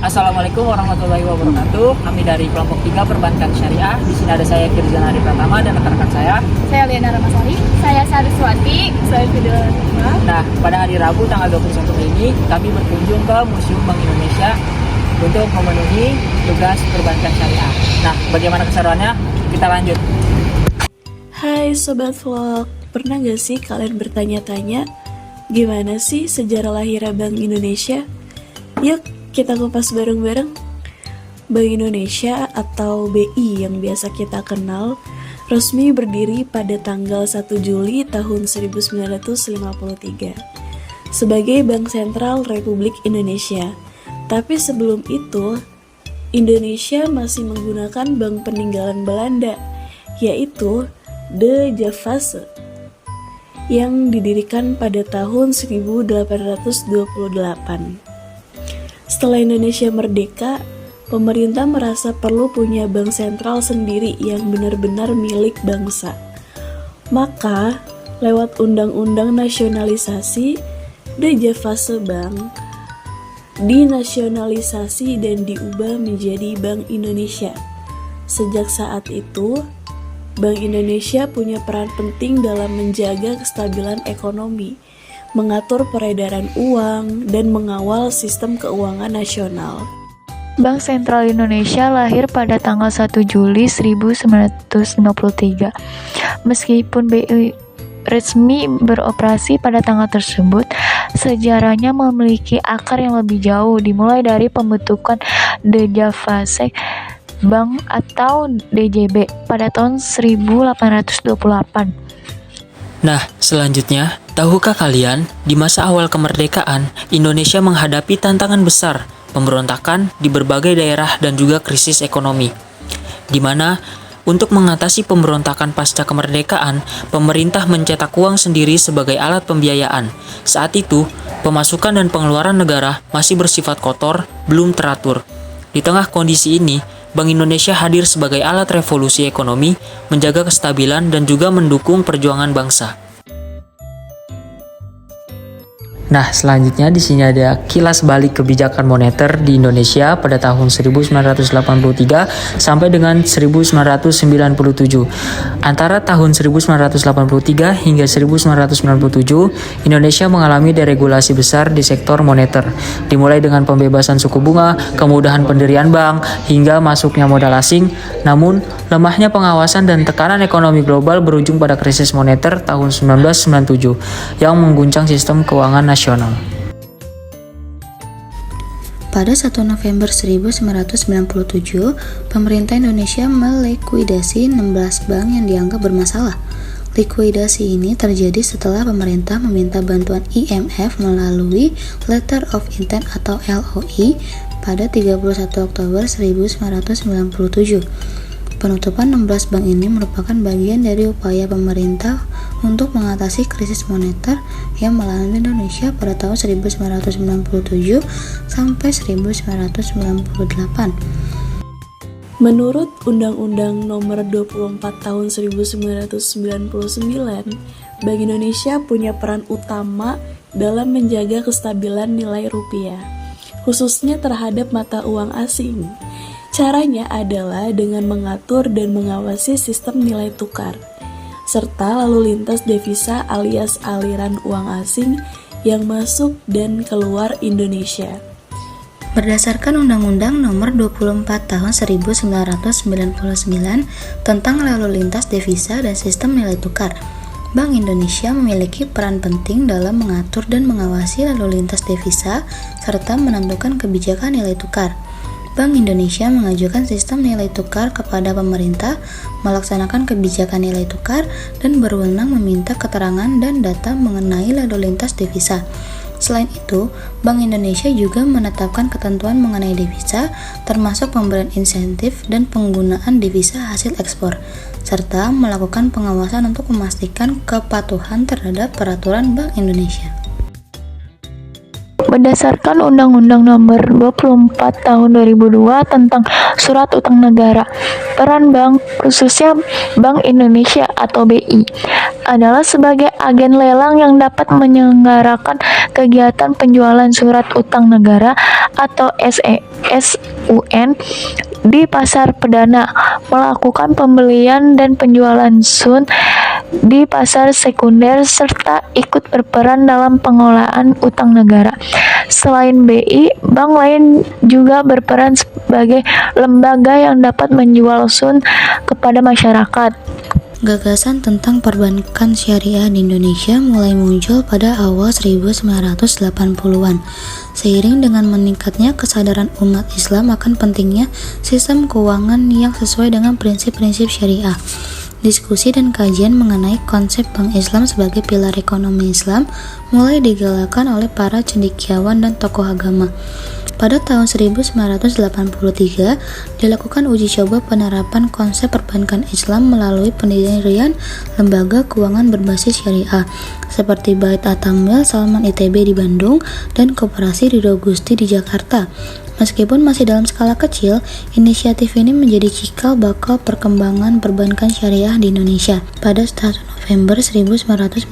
Assalamualaikum warahmatullahi wabarakatuh. Kami dari kelompok 3 Perbankan Syariah. Di sini ada saya Kirzan Hari Pratama dan rekan-rekan saya. Saya Liana Ramasari. Saya Saraswati. Saya Fidel. Nah, pada hari Rabu tanggal 21 Mei ini kami berkunjung ke Museum Bank Indonesia untuk memenuhi tugas Perbankan Syariah. Nah, bagaimana keseruannya? Kita lanjut. Hai Sobat Vlog, pernah gak sih kalian bertanya-tanya gimana sih sejarah lahirnya Bank Indonesia? Yuk kita kupas bareng-bareng. Bank Indonesia atau BI yang biasa kita kenal resmi berdiri pada tanggal 1 Juli tahun 1953 sebagai Bank Sentral Republik Indonesia. Tapi sebelum itu, Indonesia masih menggunakan bank peninggalan Belanda, yaitu De Javase, yang didirikan pada tahun 1828. Setelah Indonesia merdeka, pemerintah merasa perlu punya bank sentral sendiri yang benar-benar milik bangsa. Maka, lewat Undang-Undang Nasionalisasi, De Javase Bank dinasionalisasi dan diubah menjadi Bank Indonesia. Sejak saat itu, Bank Indonesia punya peran penting dalam menjaga kestabilan ekonomi, mengatur peredaran uang, dan mengawal sistem keuangan nasional. Bank Sentral Indonesia lahir pada tanggal 1 Juli 1953. Meskipun BI resmi beroperasi pada tanggal tersebut, sejarahnya memiliki akar yang lebih jauh, dimulai dari pembentukan De Javase Bank atau DJB pada tahun 1828. Nah, selanjutnya, tahukah kalian, di masa awal kemerdekaan, Indonesia menghadapi tantangan besar, pemberontakan di berbagai daerah dan juga krisis ekonomi. Di mana, untuk mengatasi pemberontakan pasca kemerdekaan, pemerintah mencetak uang sendiri sebagai alat pembiayaan. Saat itu, pemasukan dan pengeluaran negara masih bersifat kotor, belum teratur. Di tengah kondisi ini, Bank Indonesia hadir sebagai alat revolusi ekonomi, menjaga kestabilan dan juga mendukung perjuangan bangsa. Nah, selanjutnya di sini ada kilas balik kebijakan moneter di Indonesia pada tahun 1983 sampai dengan 1997. Antara tahun 1983 hingga 1997, Indonesia mengalami deregulasi besar di sektor moneter, dimulai dengan pembebasan suku bunga, kemudahan pendirian bank, hingga masuknya modal asing. Namun, lemahnya pengawasan dan tekanan ekonomi global berujung pada krisis moneter tahun 1997 yang mengguncang sistem keuangan nasional. Pada 1 November 1997, pemerintah Indonesia melikuidasi 16 bank yang dianggap bermasalah. Likuidasi ini terjadi setelah pemerintah meminta bantuan IMF melalui Letter of Intent atau LOI pada 31 Oktober 1997. Penutupan 16 bank ini merupakan bagian dari upaya pemerintah untuk mengatasi krisis moneter yang melanda Indonesia pada tahun 1997 sampai 1998. Menurut Undang-Undang Nomor 24 Tahun 1999, Bank Indonesia punya peran utama dalam menjaga kestabilan nilai rupiah, khususnya terhadap mata uang asing. Caranya adalah dengan mengatur dan mengawasi sistem nilai tukar, serta lalu lintas devisa alias aliran uang asing yang masuk dan keluar Indonesia. Berdasarkan Undang-Undang Nomor 24 Tahun 1999 tentang lalu lintas devisa dan sistem nilai tukar, Bank Indonesia memiliki peran penting dalam mengatur dan mengawasi lalu lintas devisa serta menentukan kebijakan nilai tukar. Bank Indonesia mengajukan sistem nilai tukar kepada pemerintah, melaksanakan kebijakan nilai tukar, dan berwenang meminta keterangan dan data mengenai lalu lintas devisa. Selain itu, Bank Indonesia juga menetapkan ketentuan mengenai devisa, termasuk pemberian insentif dan penggunaan devisa hasil ekspor, serta melakukan pengawasan untuk memastikan kepatuhan terhadap peraturan Bank Indonesia. Berdasarkan Undang-Undang Nomor 24 Tahun 2002 tentang Surat Utang Negara, peran bank, khususnya Bank Indonesia atau BI, adalah sebagai agen lelang yang dapat menyelenggarakan kegiatan penjualan surat utang negara atau SUN di pasar perdana, melakukan pembelian dan penjualan SUN di pasar sekunder, serta ikut berperan dalam pengelolaan utang negara. Selain BI, bank lain juga berperan sebagai lembaga yang dapat menjual SUN kepada masyarakat. Gagasan tentang perbankan syariah di Indonesia mulai muncul pada awal 1980-an. Seiring dengan meningkatnya kesadaran umat Islam akan pentingnya sistem keuangan yang sesuai dengan prinsip-prinsip syariah. Diskusi dan kajian mengenai konsep bank Islam sebagai pilar ekonomi Islam mulai digalakkan oleh para cendekiawan dan tokoh agama. Pada tahun 1983, dilakukan uji coba penerapan konsep perbankan Islam melalui pendirian lembaga keuangan berbasis syariah seperti Bait At-Tamwil Salman ITB di Bandung dan Koperasi Ridho Gusti di Jakarta. Meskipun masih dalam skala kecil, inisiatif ini menjadi cikal bakal perkembangan perbankan syariah di Indonesia. Pada 1 November 1991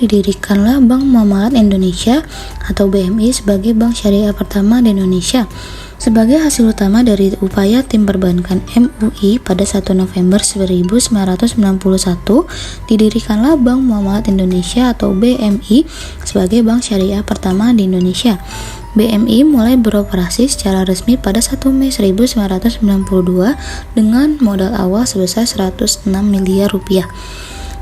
didirikanlah Bank Muamalat Indonesia atau BMI sebagai bank syariah pertama di Indonesia. Sebagai hasil utama dari upaya tim perbankan MUI pada 1 November 1991, didirikanlah Bank Muamalat Indonesia atau BMI sebagai bank syariah pertama di Indonesia. BMI mulai beroperasi secara resmi pada 1 Mei 1992 dengan modal awal sebesar 106 miliar rupiah.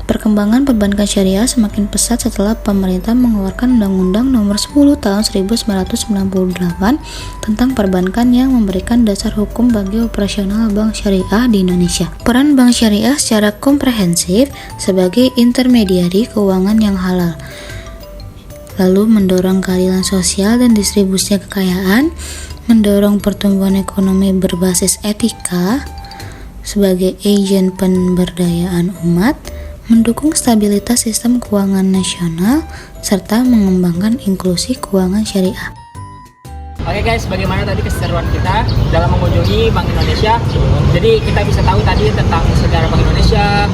Perkembangan perbankan syariah semakin pesat setelah pemerintah mengeluarkan Undang-Undang Nomor 10 Tahun 1998 tentang perbankan yang memberikan dasar hukum bagi operasional bank syariah di Indonesia. Peran bank syariah secara komprehensif sebagai intermediari keuangan yang halal, lalu mendorong keadilan sosial dan distribusi kekayaan, mendorong pertumbuhan ekonomi berbasis etika sebagai agen pemberdayaan umat, mendukung stabilitas sistem keuangan nasional, serta mengembangkan inklusi keuangan syariah. Oke guys, bagaimana tadi keseruan kita dalam mengunjungi Bank Indonesia? Jadi kita bisa tahu tadi tentang sejarah Bank Indonesia,